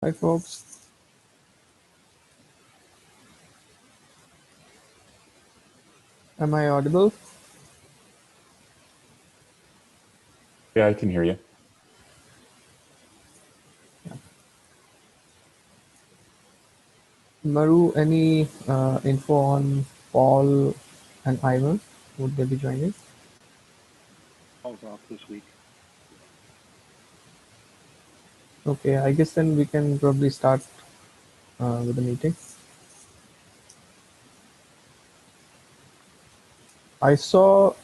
Hi, folks. Am I audible? Yeah, I can hear you. Maru, any info on Paul and Ivan? Would they be joining? Paul's off this week. Okay, I guess then we can probably start with the meeting. I saw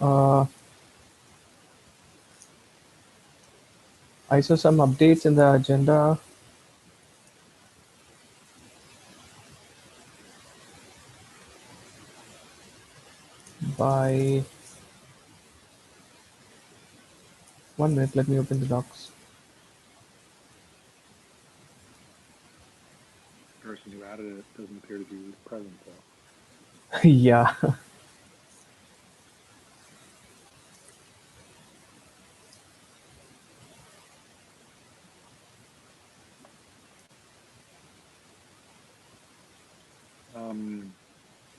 some updates in the agenda. By 1 minute, let me open the docs. The person who added it doesn't appear to be present, though. Yeah.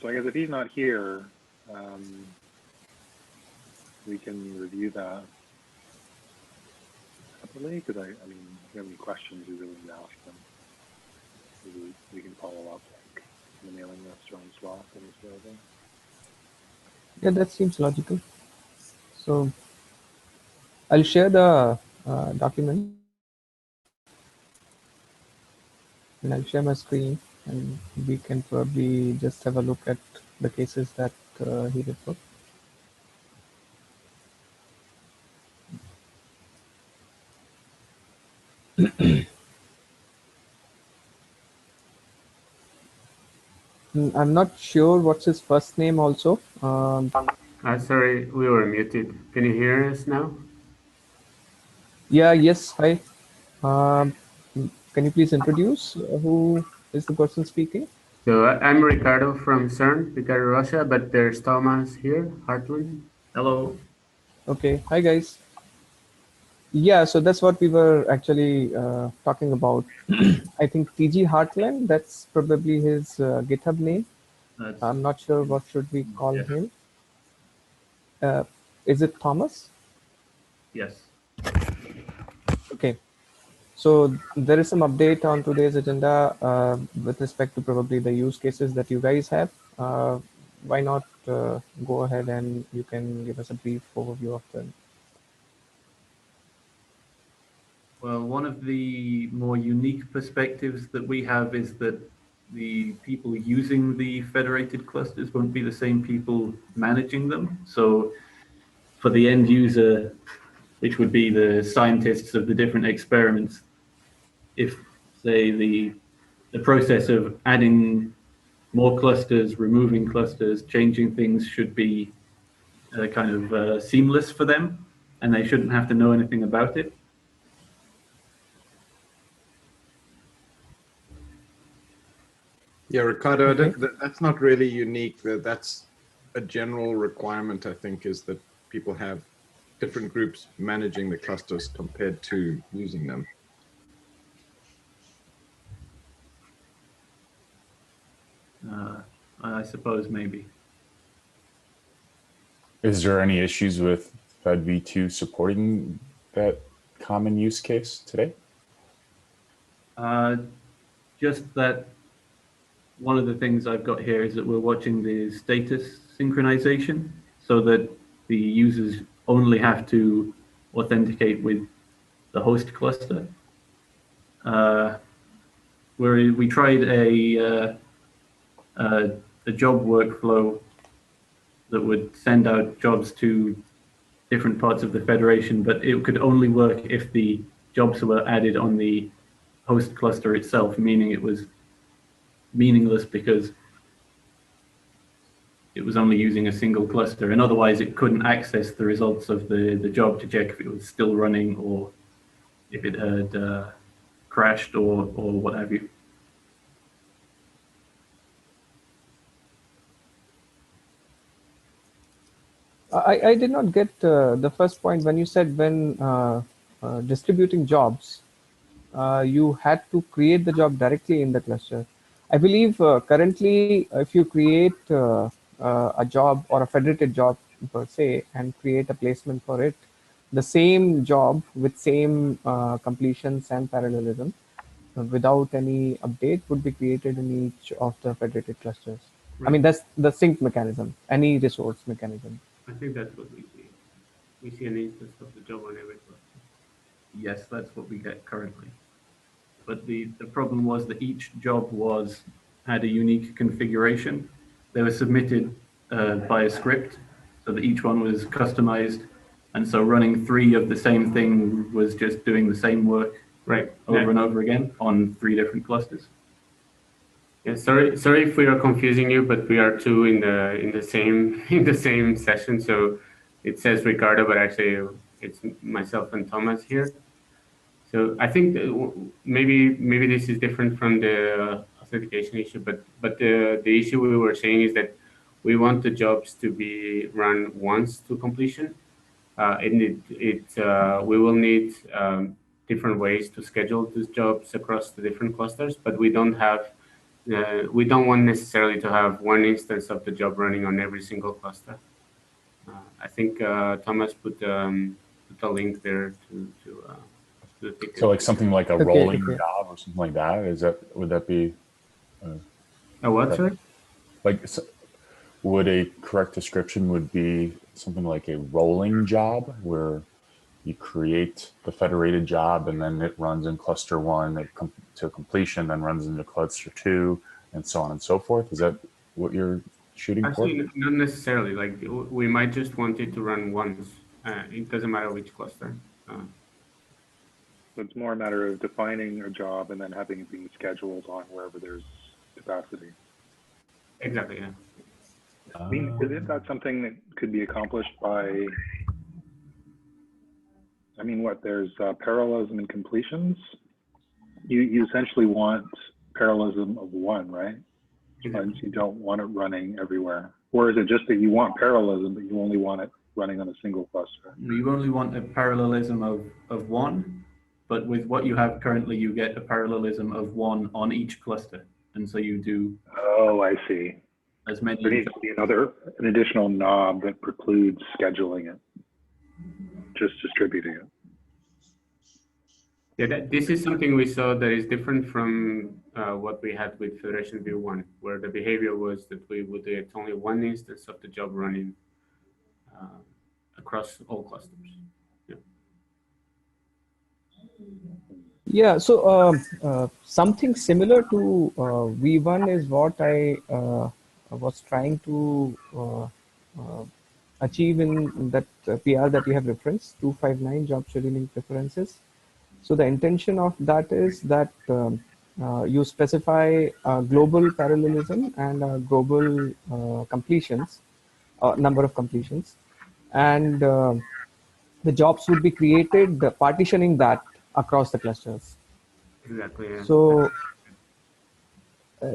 So I guess if he's not here, we can review that separately, because I mean, if you have any questions, you really need to ask them. Maybe we can follow up like in the mailing list or on Slack when he's available. Yeah, that seems logical. So I'll share the document and I'll share my screen and we can probably just have a look at the cases that he referred. I'm not sure what's his first name also. Sorry, we were muted. Can you hear us now? Yeah, yes, hi. Um, can you please introduce who is the person speaking? So I'm Ricardo from CERN, Ricardo Rocha, but there's Thomas here, Hartland. Hello. Okay, hi guys. Yeah, so that's what we were actually talking about. I think TG Heartland, that's probably his GitHub name. I'm not sure what should we call him. Is it Thomas? Yes. Okay. So there is some update on today's agenda with respect to probably the use cases that you guys have. Why not go ahead and you can give us a brief overview of them? Well, one of the more unique perspectives that we have is that the people using the federated clusters won't be the same people managing them. So for the end user, which would be the scientists of the different experiments, if, say, the process of adding more clusters, removing clusters, changing things should be kind of seamless for them, and they shouldn't have to know anything about it. Yeah, Ricardo, Okay. that's not really unique. That's a general requirement, I think, is that people have different groups managing the clusters compared to using them. I suppose maybe. Is there any issues with Fed v2 supporting that common use case today? Just that one of the things I've got here is that we're watching the status synchronization so that the users only have to authenticate with the host cluster. Where we tried a job workflow that would send out jobs to different parts of the federation, but it could only work if the jobs were added on the host cluster itself, meaning it was meaningless because it was only using a single cluster, and otherwise it couldn't access the results of the job to check if it was still running or if it had crashed or what have you. I did not get the first point when you said when distributing jobs. you had to create the job directly in the cluster. I believe currently, if you create a job or a federated job per se and create a placement for it, the same job with same completions and parallelism without any update would be created in each of the federated clusters. I Right. mean, that's the sync mechanism, any resource mechanism. I think that's what we see. We see an instance of the job on every cluster. Yes, that's what we get currently. But the problem was that each job had a unique configuration. They were submitted by a script, so that each one was customized. And so running 3 of the same thing was just doing the same work Right. over and over again on 3 different clusters. Yeah, sorry if we are confusing you, but we are two in the same in the same session. So it says Ricardo, but actually it's myself and Thomas here. So I think maybe this is different from the authentication issue, but the issue we were saying is that we want the jobs to be run once to completion. We will need different ways to schedule these jobs across the different clusters, but we don't want necessarily to have one instance of the job running on every single cluster. I think Thomas put a link there to the ticket. So like something like a Okay, rolling okay. job or something like that. Would that be What, sorry? like? Would a correct description would be something like a rolling job where you create the federated job and then it runs in cluster 1 to completion, then runs into cluster 2, and so on and so forth? Is that what you're shooting Actually, for? not necessarily. Like we might just want it to run once. It doesn't matter which cluster. So it's more a matter of defining a job and then having it being scheduled on wherever there's capacity. Exactly. Yeah. I mean, isn't that something that could be accomplished by, I mean, there's parallelism and completions. You essentially want parallelism of 1, right? And you don't want it running everywhere. Or is it just that you want parallelism, but you only want it running on a single cluster? You only want a parallelism of 1, but with what you have currently, you get a parallelism of 1 on each cluster. And so you do Oh, I see. as many. There needs to be an additional knob that precludes scheduling it, just distributing it. Yeah, this is something we saw that is different from what we had with Federation View 1, where the behavior was that we would get only one instance of the job running across all clusters. Yeah. Yeah, so something similar to V1 is what I was trying to achieve in that PR that you have referenced, 259 job scheduling preferences. So the intention of that is that you specify global parallelism and global completions, number of completions, and the jobs would be created partitioning that across the clusters. Exactly. Yeah. So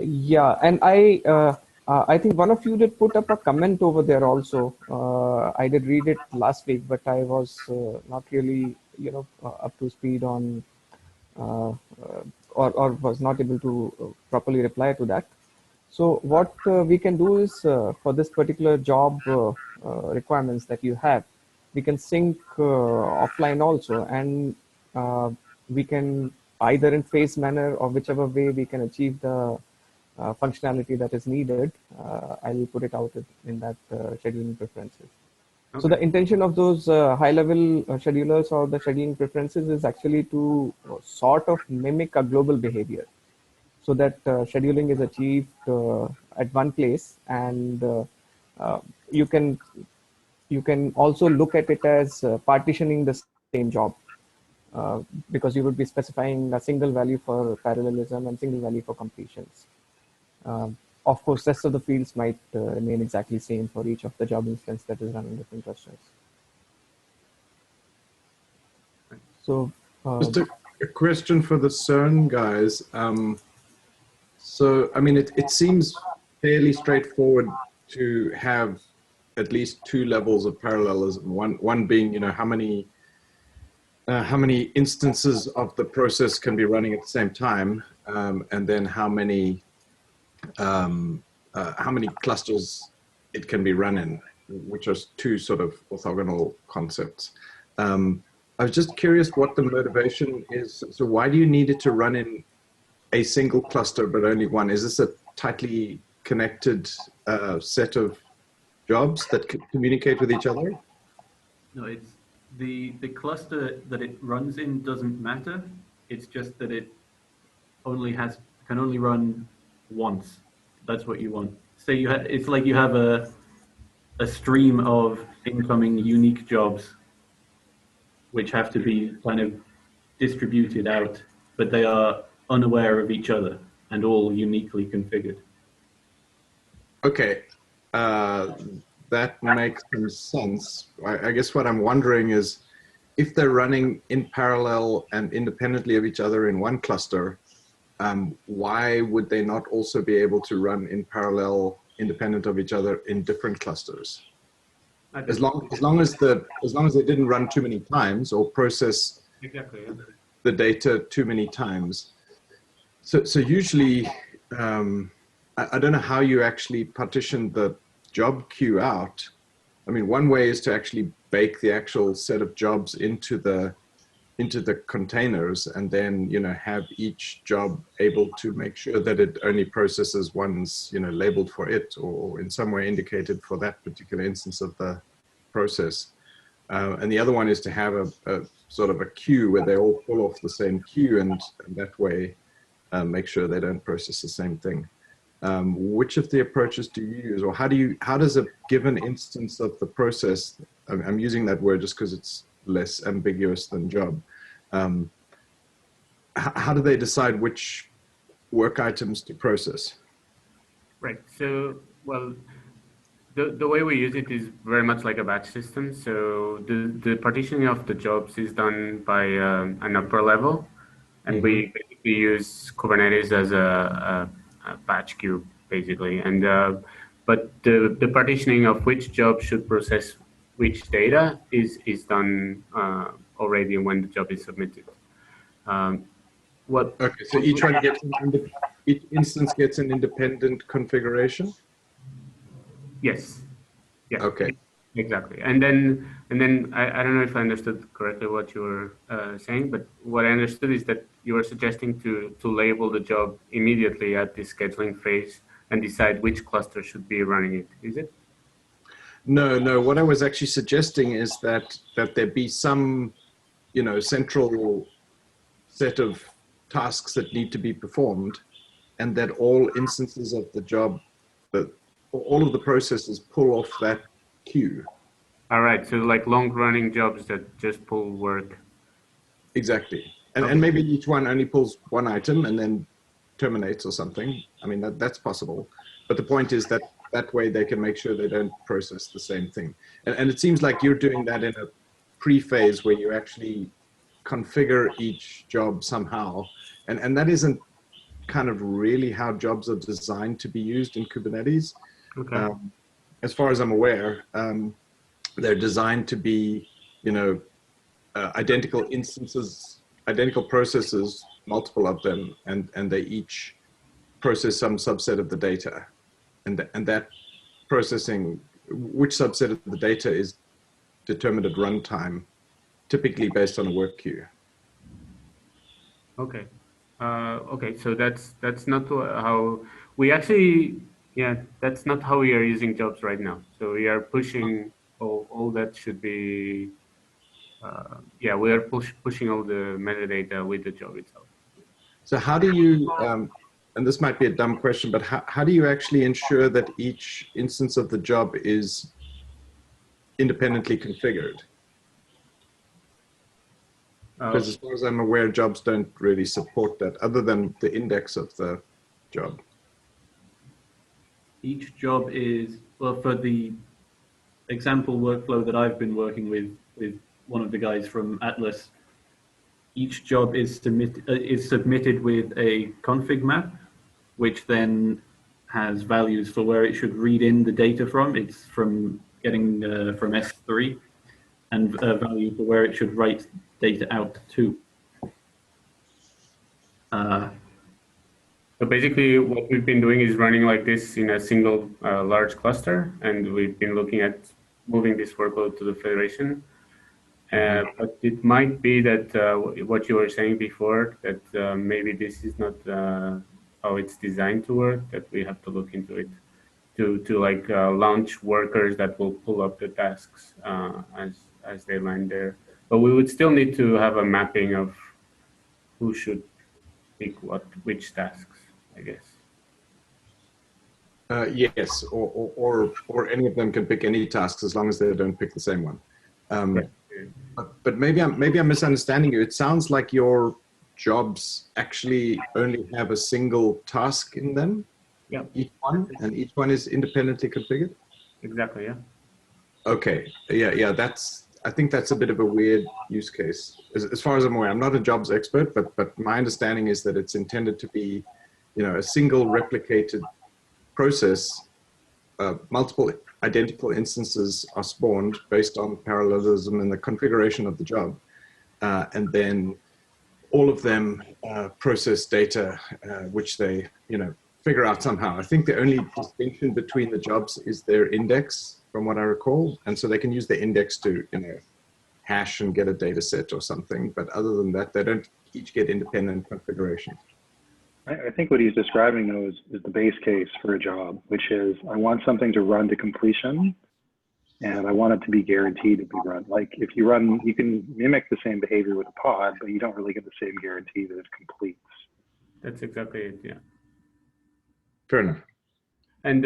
yeah, and I think one of you did put up a comment over there also. I did read it last week, but I was not really up to speed on or was not able to properly reply to that. So what we can do is for this particular job requirements that you have, we can sync offline also, and we can either in phase manner or whichever way we can achieve the functionality that is needed. I will put it out in that scheduling preferences. Okay. So the intention of those high-level schedulers or the scheduling preferences is actually to sort of mimic a global behavior, so that scheduling is achieved at one place, and you can also look at it as partitioning the same job, because you would be specifying a single value for parallelism and single value for completions. Of course, rest of the fields might remain exactly same for each of the job instance that is run in different clusters. So Just a question for the CERN guys. So, I mean, it seems fairly straightforward to have at least 2 levels of parallelism. One being, how many how many instances of the process can be running at the same time, and then how many clusters it can be run in, which are two sort of orthogonal concepts. I was just curious what the motivation is. So why do you need it to run in a single cluster but only one? Is this a tightly connected set of jobs that communicate with each other? No, it's the cluster that it runs in doesn't matter. It's just that it can only run once. That's what you want. Say it's like you have a stream of incoming unique jobs, which have to be kind of distributed out, but they are unaware of each other and all uniquely configured. Okay, that makes some sense. I guess what I'm wondering is if they're running in parallel and independently of each other in one cluster, why would they not also be able to run in parallel, independent of each other in different clusters? As long as they didn't run too many times or process Exactly. Yeah. the data too many times. So usually, I don't know how you actually partition the job queue out. I mean, one way is to actually bake the actual set of jobs into the containers, and then have each job able to make sure that it only processes ones labeled for it or in some way indicated for that particular instance of the process. And the other one is to have a sort of a queue where they all pull off the same queue, and that way make sure they don't process the same thing. Which of the approaches do you use, or how does a given instance of the process, I'm using that word just because it's less ambiguous than job, how do they decide which work items to process? Right. So, well, the way we use it is very much like a batch system. So the partitioning of the jobs is done by an upper level, and we basically use Kubernetes as a batch queue, basically. And but the partitioning of which job should process which data is done already when the job is submitted. Okay, so each instance gets an independent configuration? Yes. Yeah. Okay. Exactly. And then I don't know if I understood correctly what you were saying, but what I understood is that you were suggesting to label the job immediately at the scheduling phase and decide which cluster should be running it. Is it? No. What I was actually suggesting is that there be some, central set of tasks that need to be performed, and that all instances of the job, that all of the processes pull off that queue. All right. So like long running jobs that just pull work. Exactly. And maybe each one only pulls one item and then terminates or something. I mean, that's possible. But the point is that way they can make sure they don't process the same thing. And it seems like you're doing that in a pre-phase where you actually configure each job somehow. And that isn't kind of really how jobs are designed to be used in Kubernetes. Okay. As far as I'm aware, they're designed to be, identical instances, identical processes, multiple of them, and they each process some subset of the data. And that processing, which subset of the data is determined at runtime, typically based on a work queue. Okay. Okay. So that's not how we actually, that's not how we are using jobs right now. So we are pushing all that should be, we are pushing all the metadata with the job itself. So how do you, and this might be a dumb question, but how do you actually ensure that each instance of the job is independently configured? Because as far as I'm aware, jobs don't really support that other than the index of the job. Each job is, well, for the example workflow that I've been working with one of the guys from Atlas, each job is submitted with a config map, which then has values for where it should read in the data from. It's from getting from S3, and a value for where it should write data out to. So basically what we've been doing is running like this in a single large cluster, and we've been looking at moving this workload to the federation. But it might be that what you were saying before, that maybe this is not how it's designed to work, that we have to look into it to like launch workers that will pull up the tasks as they land there. But we would still need to have a mapping of who should pick which tasks, I guess. Yes, or any of them can pick any tasks as long as they don't pick the same one. Right. But maybe I'm misunderstanding you. It sounds like your jobs actually only have a single task in them. Yeah. Each one, and each one is independently configured. Exactly. Yeah. Okay. Yeah. I think that's a bit of a weird use case. As far as I'm aware, I'm not a jobs expert, but my understanding is that it's intended to be, a single replicated process. Multiple identical instances are spawned based on parallelism and the configuration of the job, and then all of them process data, which they, figure out somehow. I think the only distinction between the jobs is their index, from what I recall, and so they can use the index to, hash and get a data set or something. But other than that, they don't each get independent configuration. I think what he's describing, though, is the base case for a job, which is I want something to run to completion, and I want it to be guaranteed to be run. Like if you run, you can mimic the same behavior with a pod, but you don't really get the same guarantee that it completes. That's exactly it. Yeah. Fair enough. And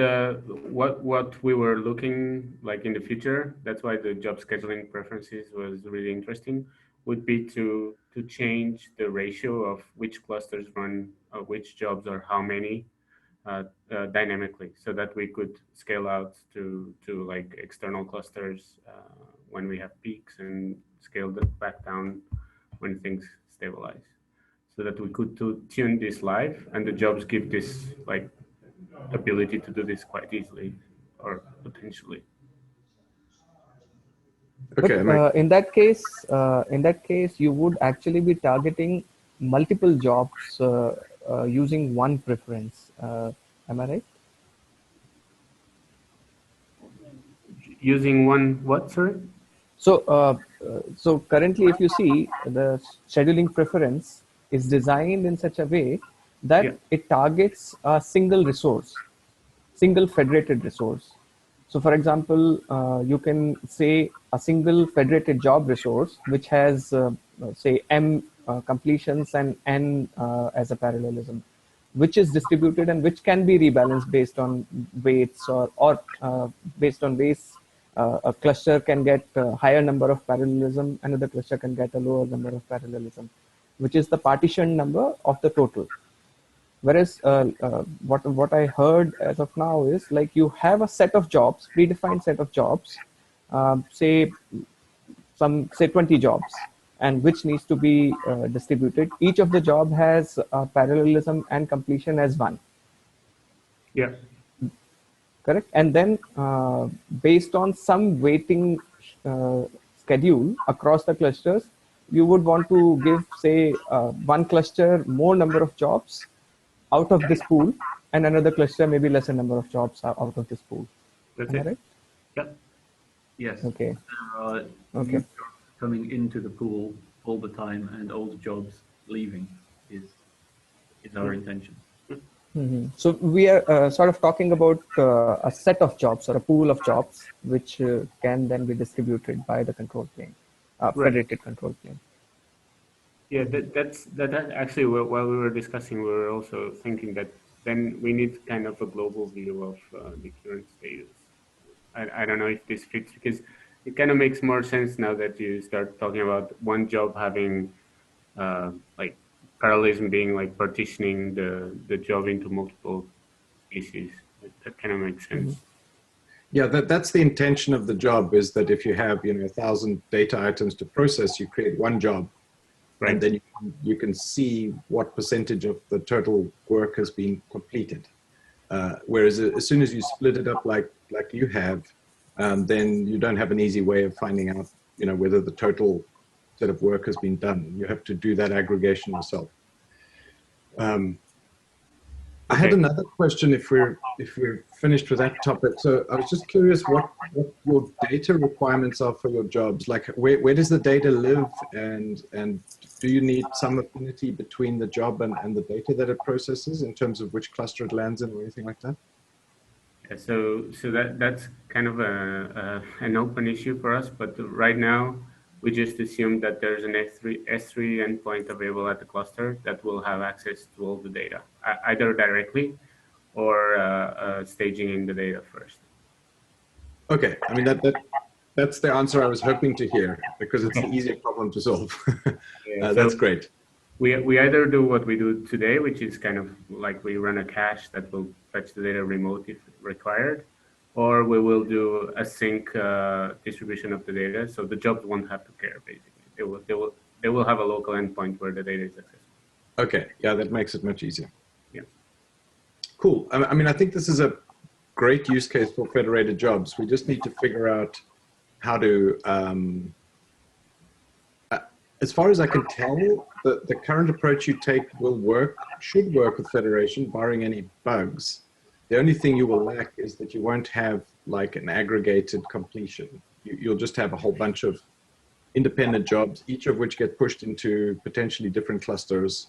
what we were looking like in the future, that's why the job scheduling preferences was really interesting, would be to change the ratio of which clusters run which jobs or how many dynamically, so that we could scale out to like external clusters when we have peaks, and scale that back down when things stabilize, so that we could tune this live, and the jobs give this like ability to do this quite easily or potentially. Okay. But in that case, you would actually be targeting multiple jobs using one preference. Am I right? Using one what, sorry? So currently, if you see, the scheduling preference is designed in such a way that it targets a single resource, single federated resource. So for example, you can say a single federated job resource, which has, say, M completions and N as a parallelism, which is distributed and which can be rebalanced based on weights or based on weights. A cluster can get a higher number of parallelism, another cluster can get a lower number of parallelism, which is the partition number of the total. Whereas what I heard as of now is like you have a set of jobs, predefined set of jobs, say 20 jobs, and which needs to be distributed. Each of the job has parallelism and completion as one. Yeah. Correct. And then based on some weighting schedule across the clusters, you would want to give, say, one cluster more number of jobs out of this pool, and another cluster maybe lesser number of jobs out of this pool. That's Am I it. right? Yep. Yes. Okay. There are new jobs coming into the pool all the time, and old jobs leaving is our intention. Mm-hmm. So we are sort of talking about a set of jobs or a pool of jobs which can then be distributed by the control plane, federated control plane. Yeah, that actually, while we were discussing, we were also thinking that then we need kind of a global view of the current status. I don't know if this fits, because it kind of makes more sense now that you start talking about one job having like parallelism, being like partitioning the job into multiple species. That kind of makes sense. Mm-hmm. Yeah, that's the intention of the job, is that if you have 1,000 data items to process, you create one job. Right. And then you can see what percentage of the total work has been completed. Whereas as soon as you split it up like you have, then you don't have an easy way of finding out, whether the total set of work has been done. You have to do that aggregation yourself. I had another question if we're finished with that topic. So I was just curious what your data requirements are for your jobs. Like where does the data live, and do you need some affinity between the job and the data that it processes in terms of which cluster it lands in or anything like that? Yeah, so that's kind of an open issue for us, but right now we just assume that there's an S3 endpoint available at the cluster that will have access to all the data, either directly or staging in the data first. Okay, I mean that's the answer I was hoping to hear, because it's the easier problem to solve. Yeah, that's great. We either do what we do today, which is kind of like we run a cache that will fetch the data remote if required, or we will do a sync distribution of the data, so the jobs won't have to care. Basically, they will have a local endpoint where the data is accessible. Okay, yeah, that makes it much easier. Yeah, cool. I mean, I think this is a great use case for federated jobs. We just need to figure out how to. As far as I can tell, the current approach you take should work with federation, barring any bugs. The only thing you will lack is that you won't have like an aggregated completion. You'll just have a whole bunch of independent jobs, each of which get pushed into potentially different clusters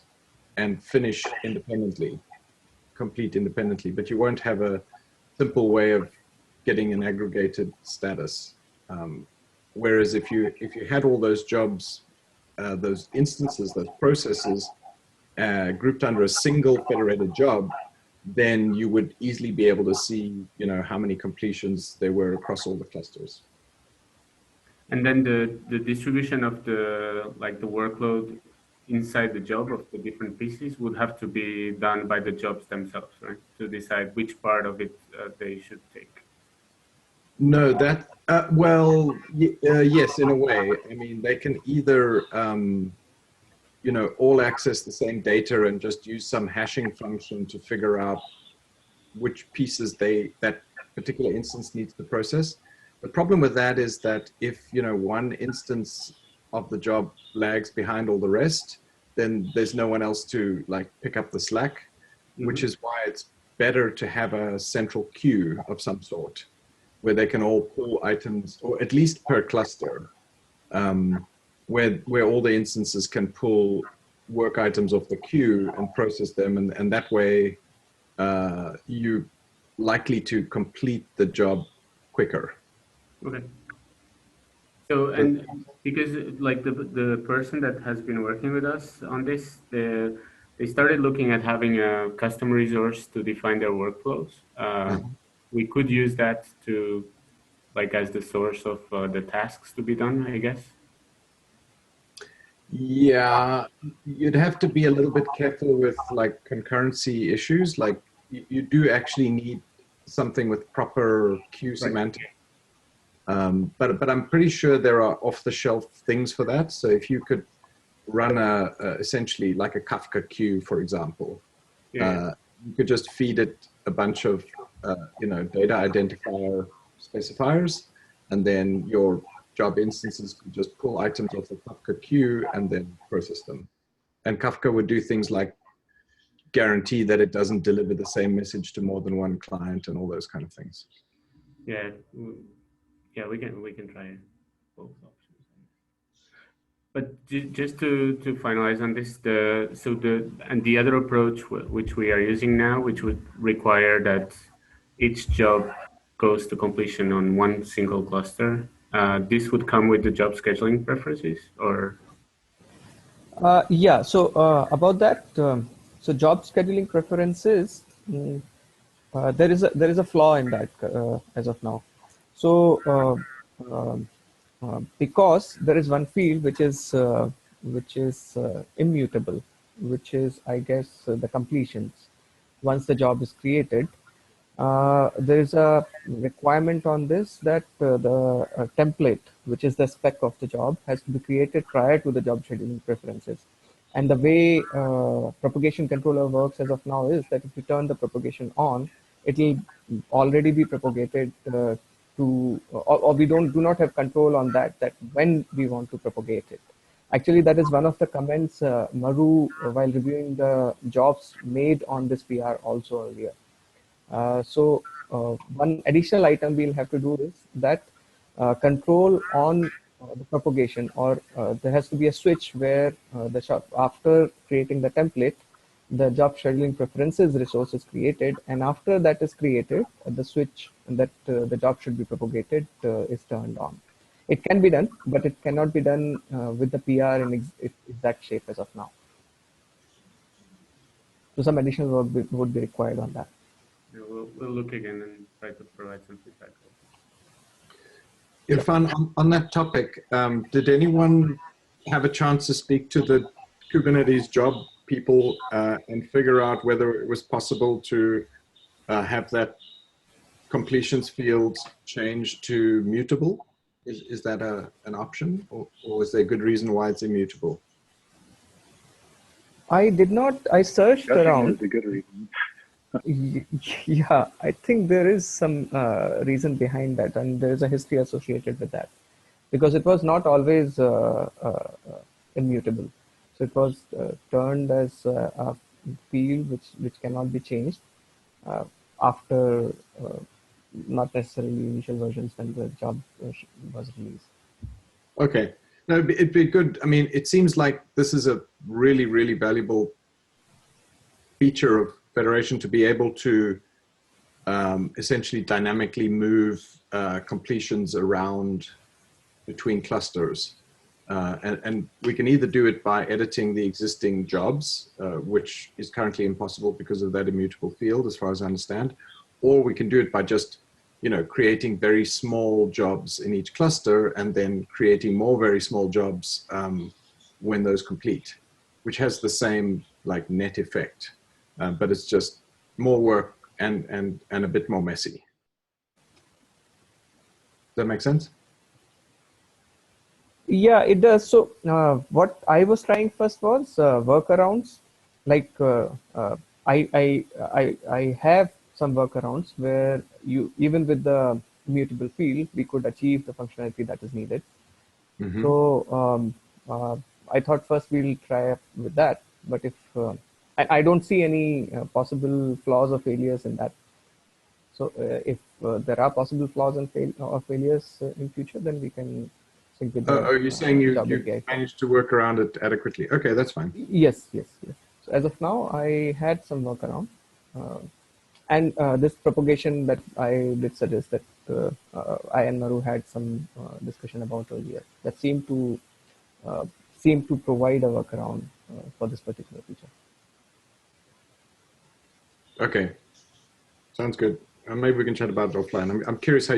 and finish independently, complete independently, but you won't have a simple way of getting an aggregated status. Whereas if you had all those jobs, those instances, those processes grouped under a single federated job, then you would easily be able to see, how many completions there were across all the clusters. and then the distribution of the workload inside the job of the different pieces would have to be done by the jobs themselves, right? To decide which part of it they should take. No, that, well, yes, in a way. I mean, they can either, all access the same data and just use some hashing function to figure out which pieces that particular instance needs to process. The problem with that is that if, one instance of the job lags behind all the rest, then there's no one else to pick up the slack, which is why it's better to have a central queue of some sort, where they can all pull items, or at least per cluster, where all the instances can pull work items off the queue and process them, and that way you're likely to complete the job quicker. Okay. So, and because the person that has been working with us on this, they started looking at having a custom resource to define their workflows. We could use that to, as the source of the tasks to be done, I guess. Yeah, you'd have to be a little bit careful with concurrency issues. You do actually need something with proper queue semantics. But I'm pretty sure there are off-the-shelf things for that. So if you could run essentially like a Kafka queue, for example, you could just feed it a bunch of data identifier specifiers, and then your job instances could just pull items off the Kafka queue and then process them. And Kafka would do things like guarantee that it doesn't deliver the same message to more than one client and all those kind of things. Yeah. Yeah, we can try both options. But just to finalize on this, the other approach which we are using now, which would require that each job goes to completion on one single cluster, this would come with the job scheduling preferences, or? Yeah. So about that, so job scheduling preferences, there is a flaw in that as of now. So because there is one field which is immutable, which is, I guess, the completions. Once the job is created, there is a requirement on this that the template, which is the spec of the job, has to be created prior to the job scheduling preferences. And the way propagation controller works as of now is that if you turn the propagation on, it will already be propagated or we do not have control on that when we want to propagate it. Actually, that is one of the comments Maru, while reviewing the jobs made on this PR also earlier. So one additional item we'll have to do is that control on the propagation, or there has to be a switch where the shop, after creating the template, the job scheduling preferences resource is created, and after that is created, the switch that the job should be propagated is turned on. It can be done, but it cannot be done with the PR in exact shape as of now. So some additional work would be required on that. Yeah, we'll look again and try to provide some feedback. Irfan, on that topic, did anyone have a chance to speak to the Kubernetes job people and figure out whether it was possible to have that completions field changed to mutable? Is that an option, or is there a good reason why it's immutable? I did not, I searched Guessing around. there's a good reason. Yeah, I think there is some reason behind that, and there is a history associated with that, because it was not always immutable. So it was turned as a field which cannot be changed after not necessarily initial versions when the job was released. Okay. No, it'd be good. I mean, it seems like this is a really, really valuable feature of Federation to be able to essentially dynamically move completions around between clusters. And we can either do it by editing the existing jobs, which is currently impossible because of that immutable field, as far as I understand, or we can do it by just creating very small jobs in each cluster and then creating more very small jobs when those complete, which has the same like net effect, but it's just more work and a bit more messy. Does that make sense? Yeah, it does. So what I was trying first was workarounds. Like I have some workarounds where even with the mutable field, we could achieve the functionality that is needed. Mm-hmm. So I thought first we'll try with that. But if I don't see any possible flaws or failures in that. So if there are possible flaws and failures in future, then we can sync with the Are you saying you API. managed to work around it adequately? Okay, that's fine. Yes. So as of now, I had some workaround. And this propagation that I did suggest that I and Maru had some discussion about earlier, that seemed to provide a workaround for this particular feature. Okay, sounds good. Maybe we can chat about it offline. I'm curious how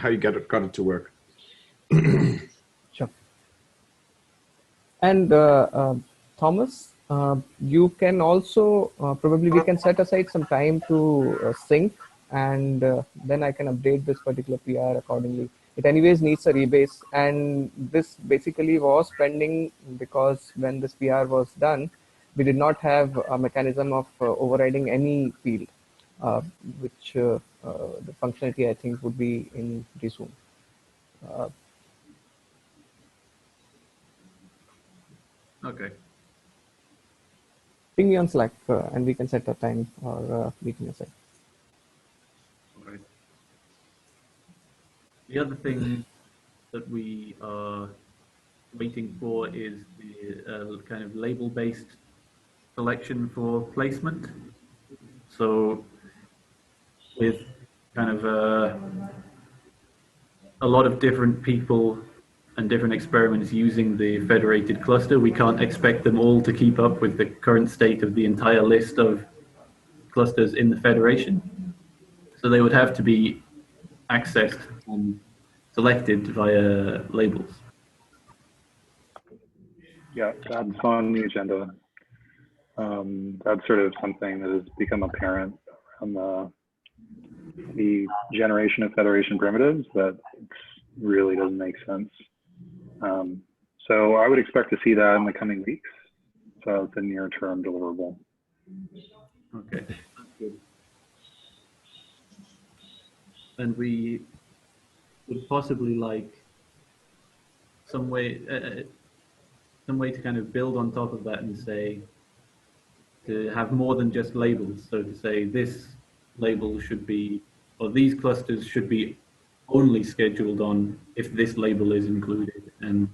you got it to work. Sure. And Thomas, you can also probably we can set aside some time to sync, and then I can update this particular PR accordingly. It anyways needs a rebase, and this basically was pending because when this PR was done, we did not have a mechanism of overriding any field, which the functionality I think would be in pretty soon. Okay. Ping me on Slack and we can set a time or meeting aside. All right. The other thing that we are waiting for is the kind of label-based selection for placement. So with kind of a lot of different people and different experiments using the federated cluster, we can't expect them all to keep up with the current state of the entire list of clusters in the federation. So they would have to be accessed and selected via labels. Yeah, that's on the agenda. That's sort of something that has become apparent from the generation of federation primitives that really doesn't make sense. So I would expect to see that in the coming weeks. So it's a near-term deliverable. Okay, that's good. And we would possibly like some way, some way to kind of build on top of that and say, to have more than just labels. So to say this label should be, or these clusters should be only scheduled on if this label is included, and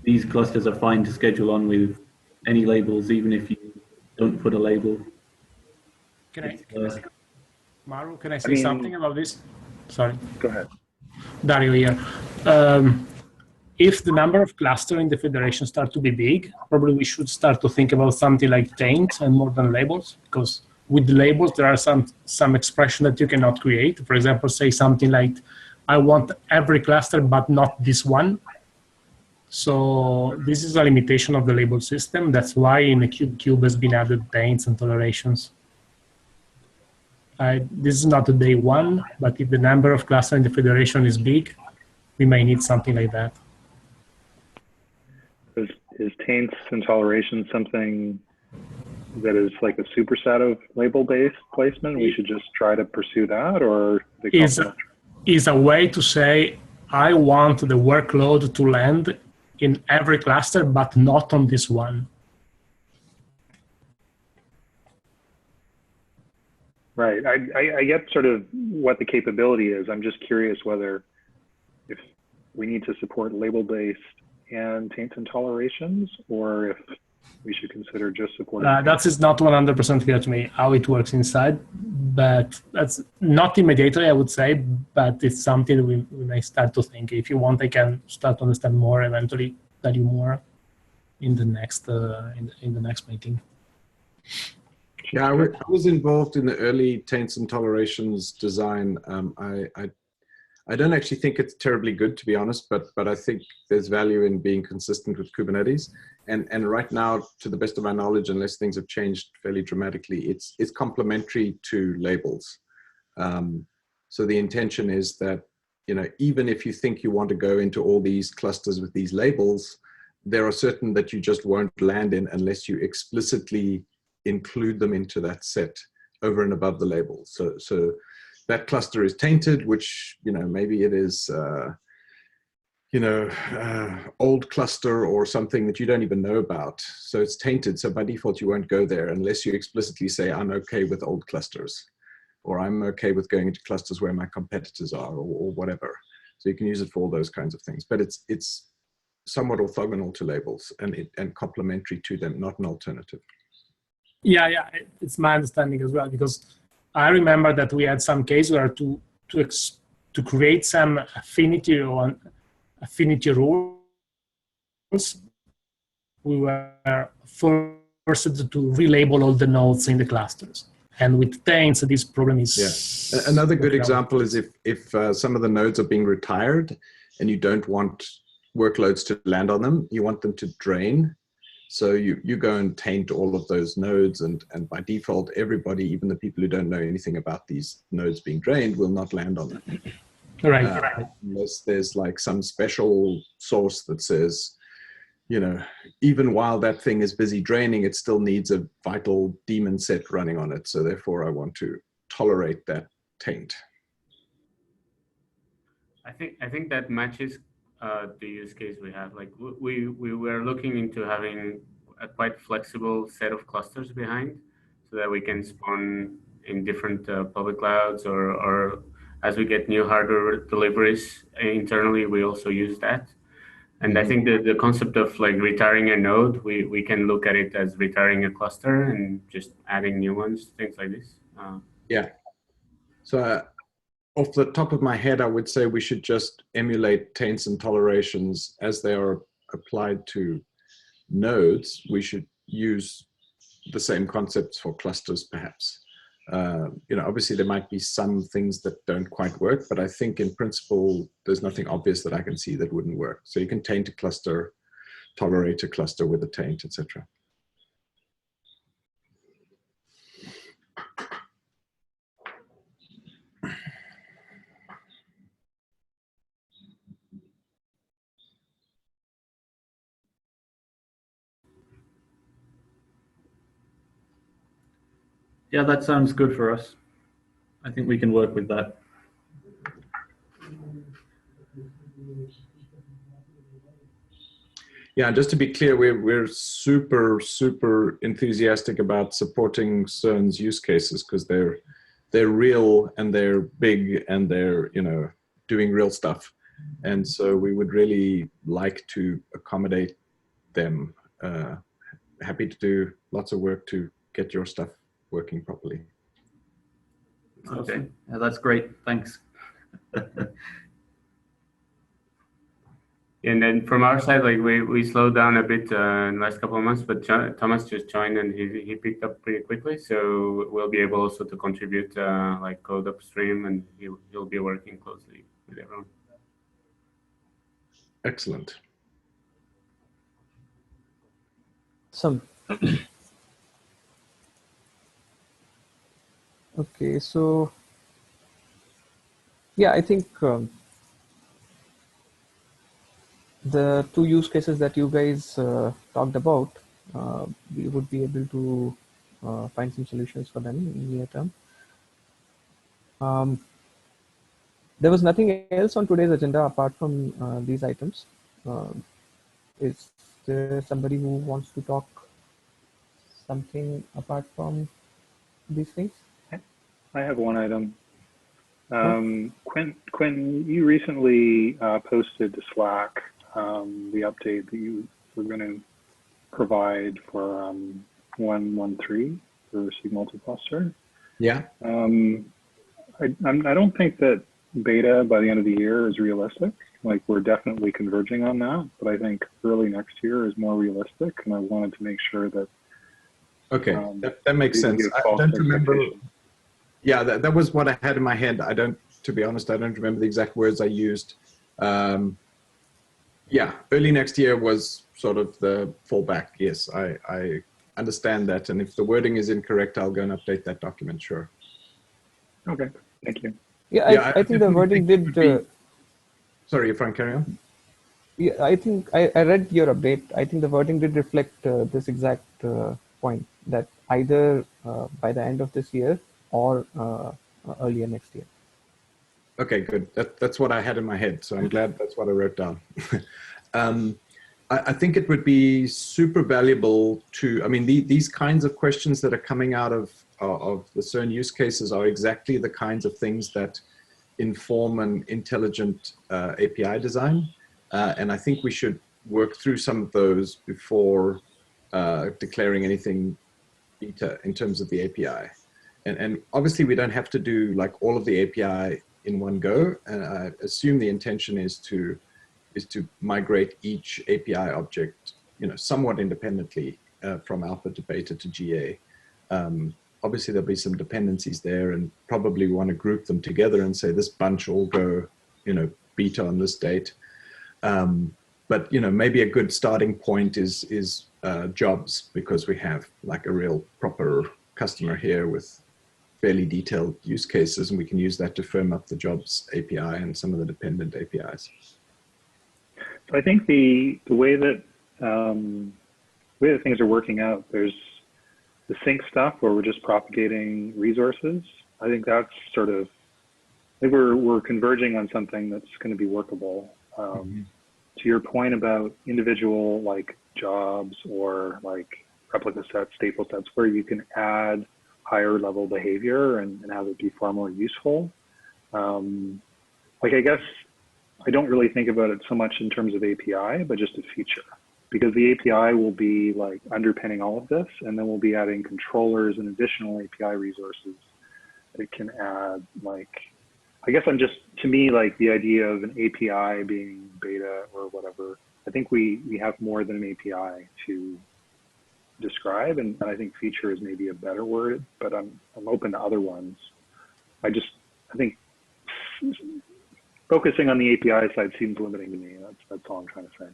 these clusters are fine to schedule on with any labels, even if you don't put a label. Can I say, Maru, can I say I mean, something about this? Sorry. Go ahead. Dario here. If the number of clusters in the federation start to be big, probably we should start to think about something like taint and more than labels, because with the labels there are some expression that you cannot create. For example, say something like, I want every cluster but not this one. So this is a limitation of the label system. That's why in the cube has been added taints and tolerations. This is not a day one, but if the number of clusters in the federation is big, we may need something like that. Is taints and toleration something that is like a superset of label-based placement? We should just try to pursue that, or is a way to say, I want the workload to land in every cluster, but not on this one. Right. I get sort of what the capability is. I'm just curious whether if we need to support label-based and taints and tolerations, or if we should consider just supporting. That is not 100% clear to me how it works inside, but that's not immediately, I would say, but it's something that we may start to think. If you want, I can start to understand more, eventually tell you more in the next in the next meeting. Yeah, I was involved in the early taints and tolerations design. I don't actually think it's terribly good, to be honest, but I think there's value in being consistent with Kubernetes. And right now, to the best of my knowledge, unless things have changed fairly dramatically, it's complementary to labels. So the intention is that, you know, even if you think you want to go into all these clusters with these labels, there are certain that you just won't land in unless you explicitly include them into that set over and above the label. So that cluster is tainted, which, you know, maybe it is, old cluster or something that you don't even know about. So it's tainted. So by default, you won't go there unless you explicitly say, I'm okay with old clusters, or I'm okay with going into clusters where my competitors are, or whatever. So you can use it for all those kinds of things. But it's somewhat orthogonal to labels and complementary to them, not an alternative. Yeah, it's my understanding as well, because I remember that we had some case where to create some affinity or affinity rules, we were forced to relabel all the nodes in the clusters. And with taints, this problem is... Yeah. Another good example is if some of the nodes are being retired and you don't want workloads to land on them, you want them to drain. So you go and taint all of those nodes, and by default, everybody, even the people who don't know anything about these nodes being drained, will not land on them. Right. Unless there's like some special source that says, you know, even while that thing is busy draining, it still needs a vital daemon set running on it. So therefore, I want to tolerate that taint. I think that matches the use case we have. Like we were looking into having a quite flexible set of clusters behind, so that we can spawn in different public clouds, or as we get new hardware deliveries internally, we also use that. And I think the concept of like retiring a node, we can look at it as retiring a cluster and just adding new ones, things like this. Yeah. So off the top of my head, I would say we should just emulate taints and tolerations as they are applied to nodes. We should use the same concepts for clusters, perhaps. Obviously there might be some things that don't quite work, but I think in principle, there's nothing obvious that I can see that wouldn't work. So you can taint a cluster, tolerate a cluster with a taint, etc. Yeah, that sounds good for us. I think we can work with that. Yeah, just to be clear, we're super, super enthusiastic about supporting CERN's use cases because they're real and they're big and they're, you know, doing real stuff. And so we would really like to accommodate them. Happy to do lots of work to get your stuff working properly. Okay, yeah, that's great. Thanks. And then from our side, like we slowed down a bit in the last couple of months, but Thomas just joined and he picked up pretty quickly. So we'll be able also to contribute like code upstream, and he'll be working closely with everyone. Excellent. Some. Okay, so yeah, I think the two use cases that you guys talked about, we would be able to find some solutions for them in near term. There was nothing else on today's agenda apart from these items. Is there somebody who wants to talk something apart from these things? I have one item. Quentin, you recently posted to Slack the update that you were going to provide for 1.13 for SIG multicluster. Yeah. I don't think that beta by the end of the year is realistic. Like, we're definitely converging on that, but I think early next year is more realistic, and I wanted to make sure that. Okay, that makes sense. I don't remember. Yeah, that was what I had in my head. To be honest, I don't remember the exact words I used. Yeah, early next year was sort of the fallback. Yes, I understand that. And if the wording is incorrect, I'll go and update that document, sure. Okay, thank you. Yeah, I think the wording did. Sorry, Frank, carry on. Yeah, I think I read your update. I think the wording did reflect this exact point, that either by the end of this year or earlier next year. Okay, good. That's what I had in my head, so I'm glad that's what I wrote down. I think it would be super valuable to, I mean, these kinds of questions that are coming out of the CERN use cases are exactly the kinds of things that inform an intelligent API design. And I think we should work through some of those before declaring anything beta in terms of the API. And obviously we don't have to do like all of the API in one go. And I assume the intention is to migrate each API object, you know, somewhat independently from alpha to beta to GA. Obviously there'll be some dependencies there, and probably want to group them together and say this bunch all go, you know, beta on this date. But, you know, maybe a good starting point is jobs, because we have like a real proper customer here with fairly detailed use cases, and we can use that to firm up the jobs API and some of the dependent APIs. So I think the way that things are working out, there's the sync stuff where we're just propagating resources. I think that's sort of, I think we're converging on something that's going to be workable. To your point about individual like jobs or like replica sets, staple sets, where you can add higher level behavior and have it be far more useful. Like, I guess I don't really think about it so much in terms of API, but just a feature, because the API will be like underpinning all of this, and then we'll be adding controllers and additional API resources that can add, like, I guess I'm just, to me, like the idea of an API being beta or whatever, I think we have more than an API to describe, and I think feature is maybe a better word, but I'm open to other ones. I think focusing on the API side seems limiting to me. That's all I'm trying to say.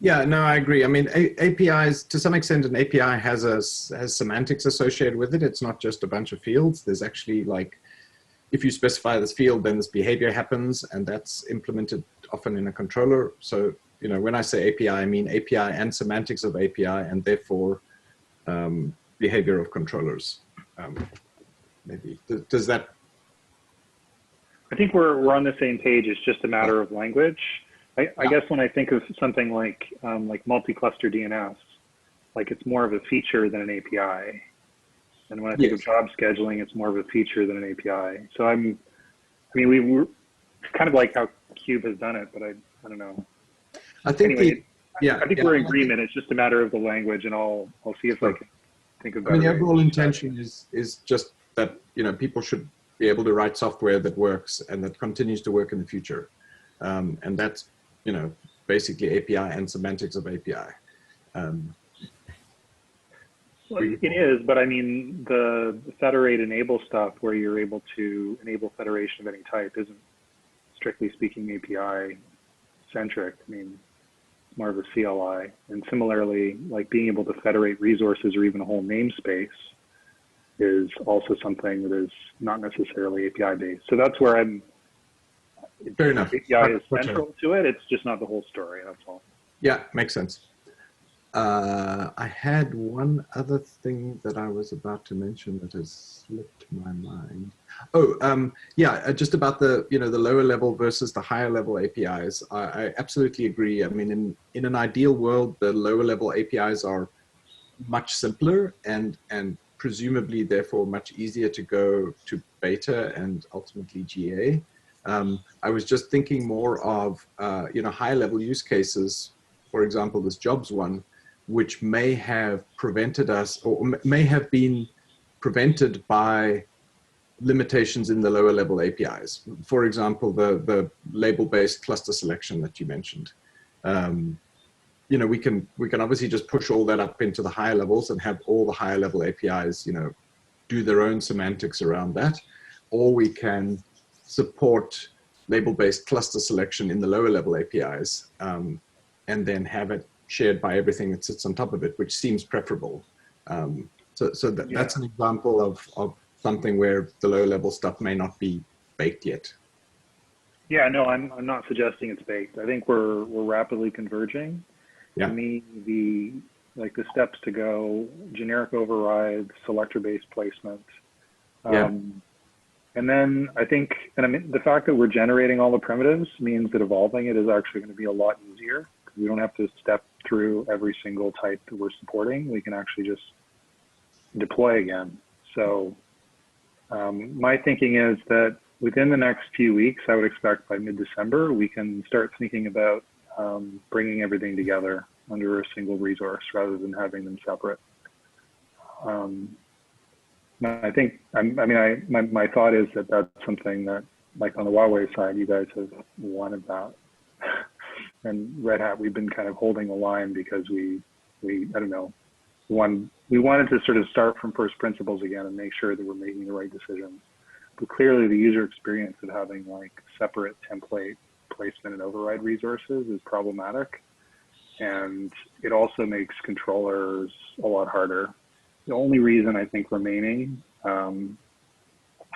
Yeah, no, I agree. I mean, APIs, to some extent, an API has semantics associated with it. It's not just a bunch of fields. There's actually, like, if you specify this field, then this behavior happens, and that's implemented often in a controller. So, you know, when I say API, I mean API and semantics of API, and therefore behavior of controllers. Maybe does that? I think we're on the same page. It's just a matter of language. I guess when I think of something like multi-cluster DNS, like it's more of a feature than an API. And when I think of job scheduling, it's more of a feature than an API. So I mean, we're kind of like how Cube has done it, but I don't know. I think anyway, I think we're in agreement. It's just a matter of the language, and I'll see if I can think of better. I mean, the overall intention is just that, you know, people should be able to write software that works and that continues to work in the future. And that's, you know, basically API and semantics of API. Well, it is, but I mean, the federate enable stuff where you're able to enable federation of any type isn't, strictly speaking, API centric. I mean, it's more of a CLI. And similarly, like being able to federate resources or even a whole namespace is also something that is not necessarily API based. So that's where I'm. Fair enough. API is central to it. It's just not the whole story. That's all. Yeah, makes sense. I had one other thing that I was about to mention that has slipped my mind. Oh, yeah, just about the, you know, the lower level versus the higher level APIs. I absolutely agree. I mean, in an ideal world, the lower level APIs are much simpler and presumably therefore much easier to go to beta and ultimately GA. I was just thinking more of, you know, high level use cases, for example, this jobs one, which may have prevented us or may have been prevented by limitations in the lower level APIs. For example, the label-based cluster selection that you mentioned. You know, we can obviously just push all that up into the higher levels and have all the higher level APIs, you know, do their own semantics around that, or we can support label-based cluster selection in the lower level APIs, and then have it shared by everything that sits on top of it, which seems preferable. That's an example of something where the low level stuff may not be baked yet. Yeah, no, I'm not suggesting it's baked. I think we're rapidly converging. Yeah. To me, the steps to go: generic override, selector-based placement. And then I think, and I mean, the fact that we're generating all the primitives means that evolving it is actually going to be a lot easier. We don't have to step through every single type that we're supporting. We can actually just deploy again. So my thinking is that within the next few weeks, I would expect by mid-December, we can start thinking about bringing everything together under a single resource rather than having them separate. I think, my thought is that that's something that, like on the Huawei side, you guys have wanted that. And Red Hat, we've been kind of holding the line because we I don't know, we wanted to sort of start from first principles again and make sure that we're making the right decisions. But clearly the user experience of having like separate template placement and override resources is problematic. And it also makes controllers a lot harder. The only reason I think remaining, well,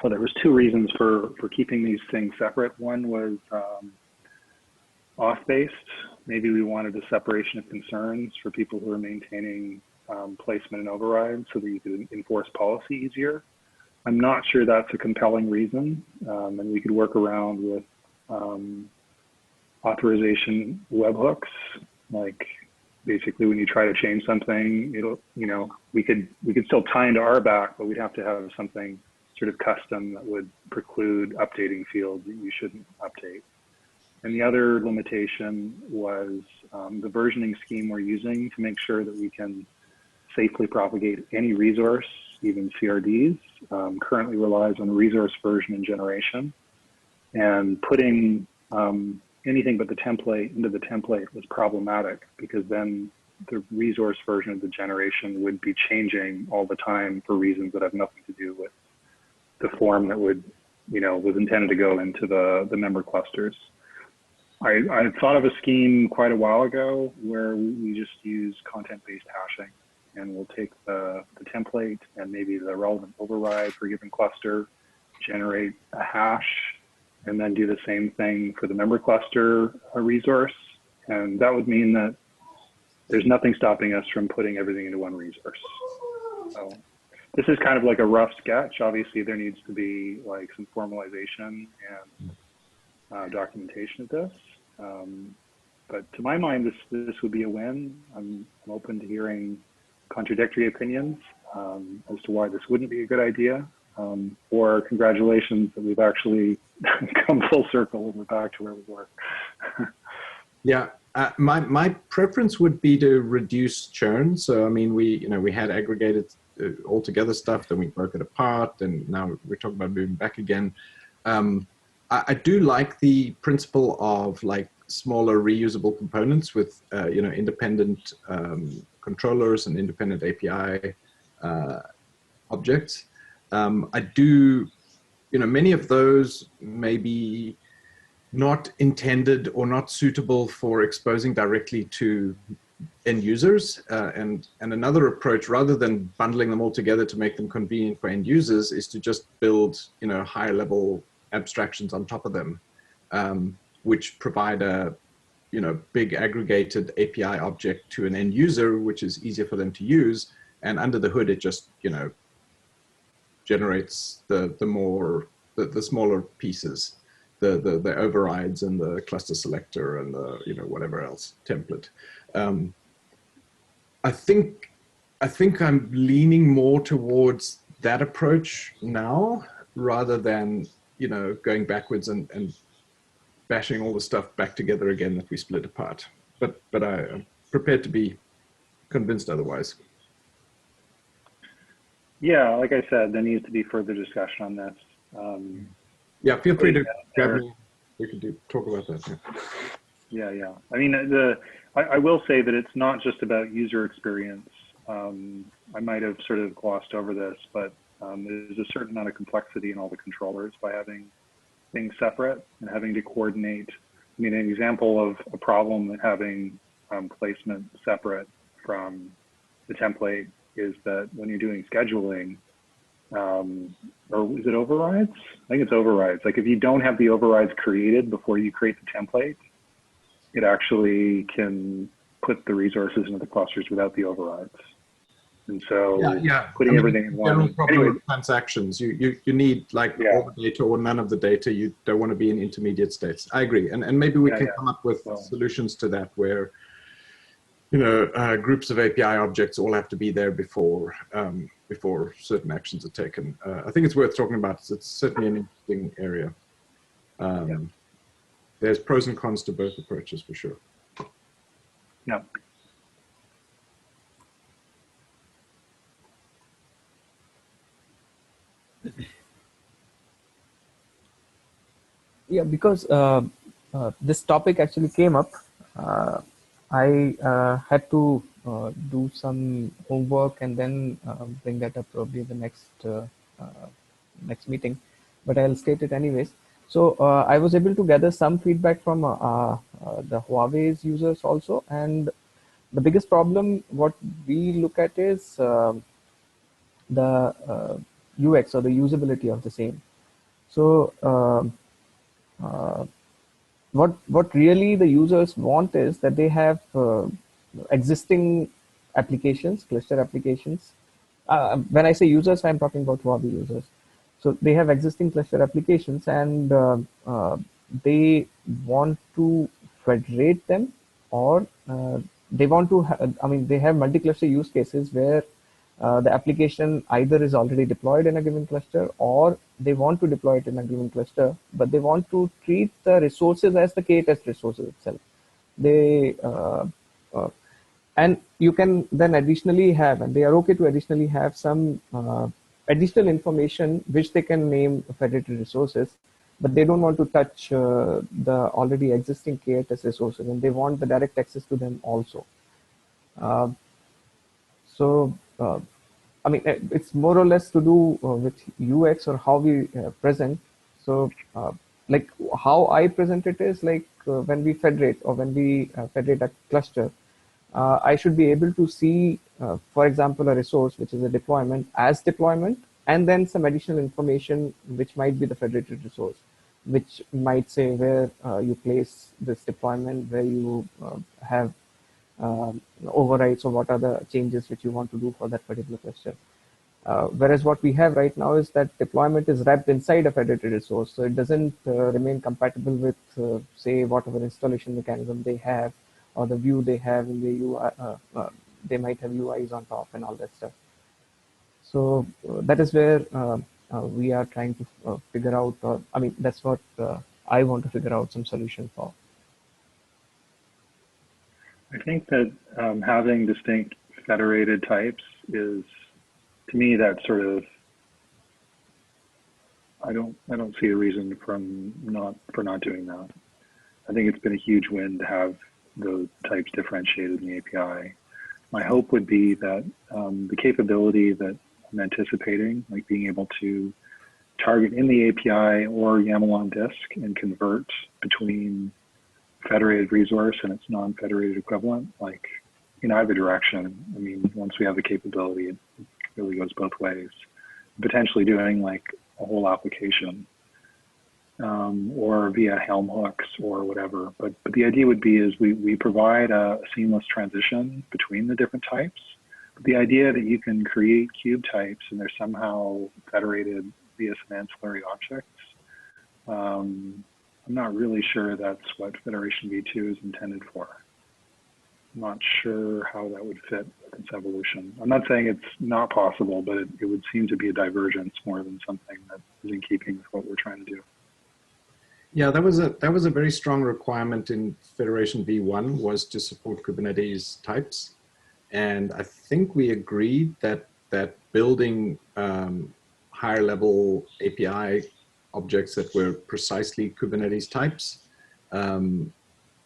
there was two reasons for keeping these things separate. One was off-based. Maybe we wanted a separation of concerns for people who are maintaining placement and override so that you could enforce policy easier. I'm not sure that's a compelling reason, and we could work around with authorization webhooks. Like basically, when you try to change something, it'll, you know, we could still tie into RBAC, but we'd have to have something sort of custom that would preclude updating fields that you shouldn't update. And the other limitation was the versioning scheme we're using to make sure that we can safely propagate any resource, even CRDs, currently relies on resource version and generation. And putting anything but the template into the template was problematic because then the resource version of the generation would be changing all the time for reasons that have nothing to do with the form that would, you know, was intended to go into the member clusters. I thought of a scheme quite a while ago where we just use content-based hashing, and we'll take the template and maybe the relevant override for a given cluster, generate a hash, and then do the same thing for the member cluster resource. And that would mean that there's nothing stopping us from putting everything into one resource. So this is kind of like a rough sketch. Obviously, there needs to be like some formalization and documentation of this. But to my mind, this would be a win. I'm open to hearing contradictory opinions as to why this wouldn't be a good idea. Or congratulations that we've actually come full circle and we're back to where we were. Yeah, my preference would be to reduce churn. So I mean, we had aggregated altogether stuff, then we broke it apart, and now we're talking about moving back again. I do like the principle of like smaller reusable components with independent controllers and independent API objects. I do, many of those may be not intended or not suitable for exposing directly to end users. And another approach, rather than bundling them all together to make them convenient for end users, is to just build, higher level abstractions on top of them, which provide a, big aggregated API object to an end user, which is easier for them to use. And under the hood, it just, generates the smaller pieces, the overrides and the cluster selector and the whatever else template. I think I'm leaning more towards that approach now rather than going backwards and bashing all the stuff back together again that we split apart. But I'm prepared to be convinced otherwise. Yeah, like I said, there needs to be further discussion on this. Yeah, feel free to grab me. We could talk about that. Yeah. I mean, I will say that it's not just about user experience. I might have sort of glossed over this, but there's a certain amount of complexity in all the controllers by having things separate and having to coordinate. I mean, an example of a problem with having placement separate from the template is that when you're doing scheduling, or is it overrides? I think it's overrides. Like if you don't have the overrides created before you create the template, it actually can put the resources into the clusters without the overrides. And so putting everything in one. Anyway, transactions, you need like all the data or none of the data. You don't want to be in intermediate states. I agree. And maybe we can come up with solutions to that where, groups of API objects all have to be there before certain actions are taken. I think it's worth talking about. It's certainly an interesting area. There's pros and cons to both approaches for sure. Yeah. Yeah, because this topic actually came up. I had to do some homework and then bring that up probably the next meeting, but I'll state it anyways. So I was able to gather some feedback from the Huawei's users also, and the biggest problem what we look at is the UX or the usability of the same. So what really the users want is that they have existing applications, cluster applications. When I say users, I'm talking about Huawei users. So they have existing cluster applications, and they want to federate them, or they want to. They have multi-cluster use cases where the application either is already deployed in a given cluster, or they want to deploy it in a given cluster, but they want to treat the resources as the K-test resources itself. They and you can then additionally have, and they are okay to additionally have some additional information which they can name federated resources, but they don't want to touch the already existing K-test resources, and they want the direct access to them also. It's more or less to do with UX or how we present. So, like how I present it is like when we federate or when we federate a cluster, I should be able to see, for example, a resource which is a deployment as deployment, and then some additional information which might be the federated resource, which might say where you place this deployment, where you have overrides, or what are the changes which you want to do for that particular cluster. Whereas what we have right now is that deployment is wrapped inside a federated resource, so it doesn't remain compatible with, say, whatever installation mechanism they have or the view they have in the UI. They might have UIs on top and all that stuff. So that is where we are trying to figure out, I mean, that's what I want to figure out some solution for. I think that having distinct federated types is, to me, that sort of, I don't see a reason for not doing that. I think it's been a huge win to have those types differentiated in the API. My hope would be that the capability that I'm anticipating, like being able to target in the API or YAML on disk and convert between federated resource and its non-federated equivalent, like in either direction. I mean, once we have the capability, it really goes both ways. Potentially doing like a whole application or via Helm hooks or whatever. But the idea would be is we provide a seamless transition between the different types. But the idea that you can create cube types and they're somehow federated via some ancillary objects, I'm not really sure that's what Federation v2 is intended for. I'm not sure how that would fit with its evolution. I'm not saying it's not possible, but it would seem to be a divergence more than something that is in keeping with what we're trying to do. Yeah, that was a very strong requirement in Federation v1, was to support Kubernetes types. And I think we agreed that building higher level API objects that were precisely Kubernetes types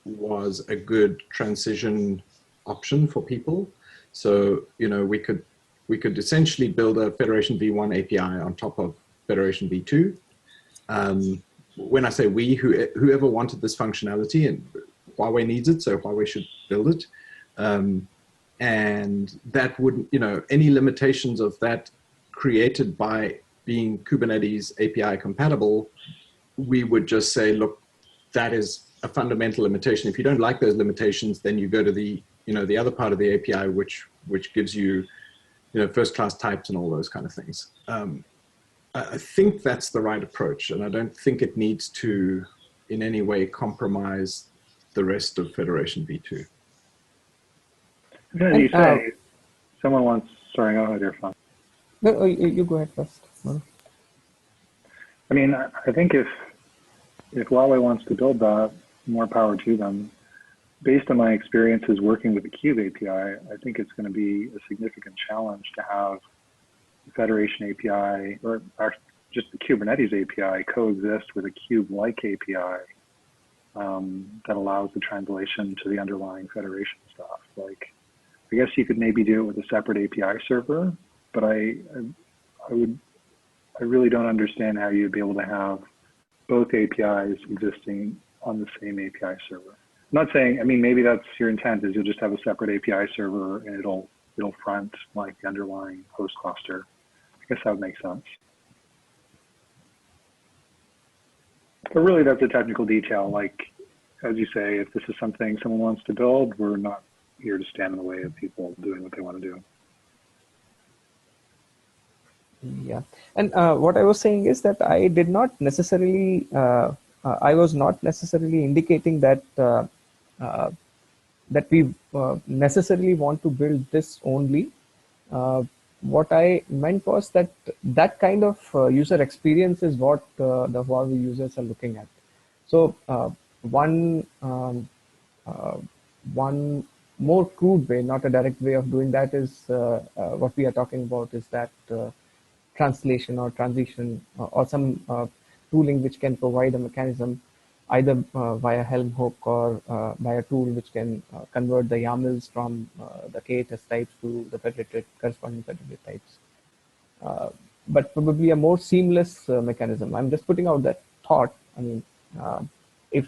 was a good transition option for people. So, you know, we could essentially build a Federation v1 API on top of Federation v2. When I say we, whoever wanted this functionality, and Huawei needs it, so Huawei should build it. And that would, you know, any limitations of that created by being Kubernetes API compatible, we would just say, look, that is a fundamental limitation. If you don't like those limitations, then you go to the, you know, the other part of the API, which gives you, you know, first-class types and all those kind of things. I think that's the right approach, and I don't think it needs to, in any way, compromise the rest of Federation v2. You say someone wants, sorry, go ahead, you're fine. No, you go ahead first. I mean, I think if Huawei wants to build that, more power to them. Based on my experiences working with the Cube API, I think it's going to be a significant challenge to have the Federation API, or just the Kubernetes API, coexist with a Cube-like API that allows the translation to the underlying Federation stuff. Like, I guess you could maybe do it with a separate API server, but I really don't understand how you'd be able to have both APIs existing on the same API server. I'm not saying, I mean, maybe that's your intent, is you'll just have a separate API server and it'll front like the underlying host cluster. I guess that would make sense. But really, that's a technical detail. Like, as you say, if this is something someone wants to build, we're not here to stand in the way of people doing what they want to do. Yeah, and what I was saying is that I did not necessarily, I was not necessarily indicating that that we necessarily want to build this only. What I meant was that that kind of user experience is what the Huawei users are looking at. So one more crude way, not a direct way of doing that, is what we are talking about is that translation or transition or some tooling which can provide a mechanism either via Helm hook or by a tool which can convert the YAMLs from the KHS types to the corresponding federated types. But probably a more seamless mechanism. I'm just putting out that thought. I mean, if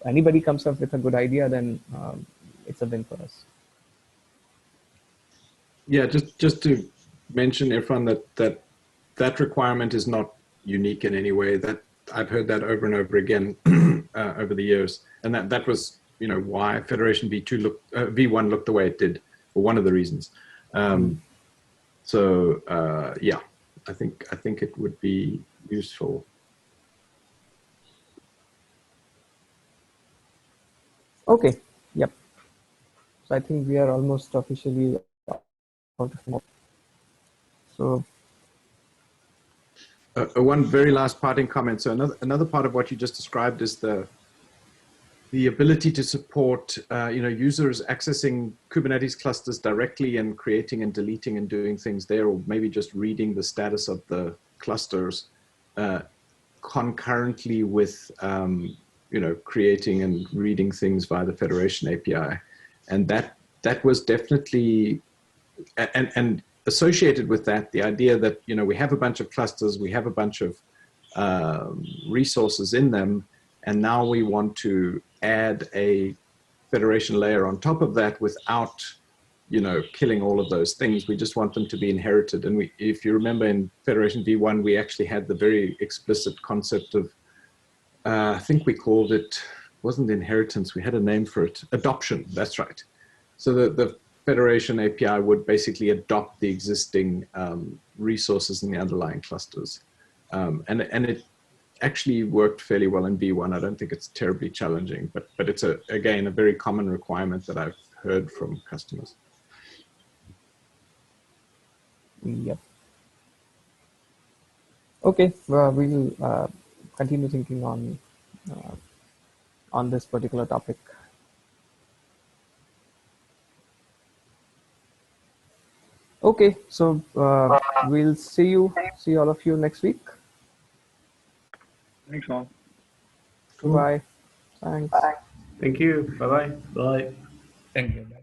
anybody comes up with a good idea, then it's a win for us. Yeah, just to mention, Irfan, that requirement is not unique in any way. That I've heard that over and over again over the years, and that was, you know, why Federation v1 looked the way it did, or one of the reasons. So yeah, I think it would be useful. Okay. Yep. So I think we are almost officially out of time. So One very last parting comment. So another part of what you just described is the ability to support users accessing Kubernetes clusters directly and creating and deleting and doing things there, or maybe just reading the status of the clusters concurrently with creating and reading things via the Federation API. And that was definitely and associated with that, the idea that we have a bunch of clusters, we have a bunch of resources in them, and now we want to add a federation layer on top of that without killing all of those things. We just want them to be inherited. And if you remember in Federation V1, we actually had the very explicit concept of I think we called it, wasn't inheritance, we had a name for it, adoption. That's right. So the Federation API would basically adopt the existing resources in the underlying clusters. And it actually worked fairly well in V1. I don't think it's terribly challenging, but it's, again, a very common requirement that I've heard from customers. yep. Okay, well, we'll continue thinking on this particular topic. Okay, so we'll see all of you next week. Thanks, all. Bye. Thanks. Thank you. Bye-bye. Bye. Thank you. Bye.